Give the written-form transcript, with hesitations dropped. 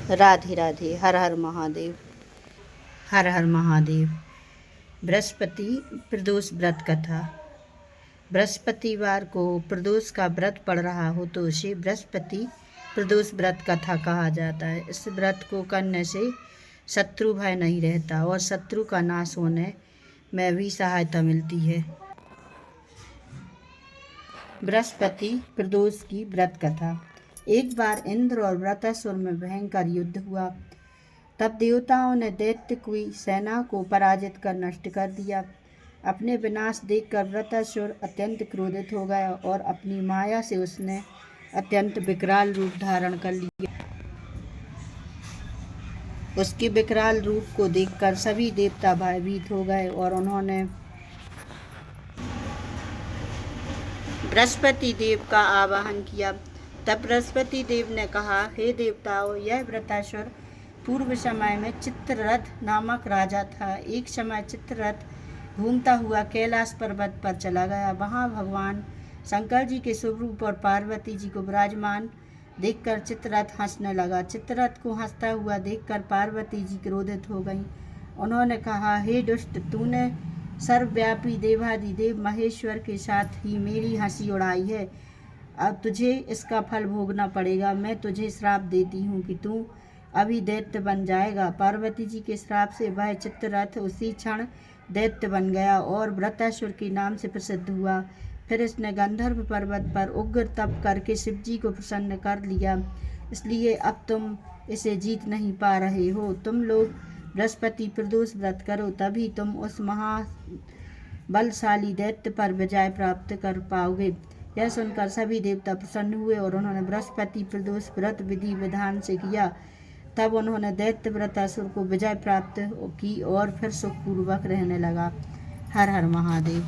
राधे राधे। हर हर महादेव। हर हर महादेव। बृहस्पति प्रदोष व्रत कथा। बृहस्पतिवार को प्रदोष का व्रत पड़ रहा हो तो उसे बृहस्पति प्रदोष व्रत कथा कहा जाता है। इस व्रत को करने से शत्रु भय नहीं रहता और शत्रु का नाश होने में भी सहायता मिलती है। बृहस्पति प्रदोष की व्रत कथा। एक बार इंद्र और वृत्रासुर में भयंकर युद्ध हुआ। तब देवताओं ने दैत्य की सेना को पराजित कर नष्ट कर दिया। अपने विनाश देखकर वृत्रासुर अत्यंत क्रोधित हो गया और अपनी माया से उसने अत्यंत विकराल रूप धारण कर लिया। उसके विकराल रूप को देखकर सभी देवता भयभीत हो गए और उन्होंने बृहस्पति देव का आवाहन किया। तब बृहस्पति देव ने कहा, हे देवताओं, यह वृत्रासुर पूर्व समय में चित्ररथ नामक राजा था। एक समय चित्ररथ घूमता हुआ कैलाश पर्वत पर चला गया। वहां भगवान शंकर जी के शुभ रूप और पार्वती जी को विराजमान देखकर चित्ररथ हंसने लगा। चित्ररथ को हंसता हुआ देखकर पार्वती जी क्रोधित हो गईं। उन्होंने कहा, हे दुष्ट, तूने सर्वव्यापी देवाधिदेव महेश्वर के साथ ही मेरी हंसी उड़ाई है। अब तुझे इसका फल भोगना पड़ेगा। मैं तुझे श्राप देती हूँ कि तू अभी दैत्य बन जाएगा। पार्वती जी के श्राप से वह चित्ररथ उसी क्षण दैत्य बन गया और वृत्रासुर के नाम से प्रसिद्ध हुआ। फिर इसने गंधर्व पर्वत पर उग्र तप करके शिव जी को प्रसन्न कर लिया। इसलिए अब तुम इसे जीत नहीं पा रहे हो। तुम लोग बृहस्पति प्रदोष व्रत करो, तभी तुम उस बलशाली दैत्य पर विजय प्राप्त कर पाओगे। यह सुनकर सभी देवता प्रसन्न हुए और उन्होंने बृहस्पति प्रदोष व्रत विधि विधान से किया। तब उन्होंने दैत्य वृत्रासुर को विजय प्राप्त की और फिर सुखपूर्वक रहने लगा। हर हर महादेव।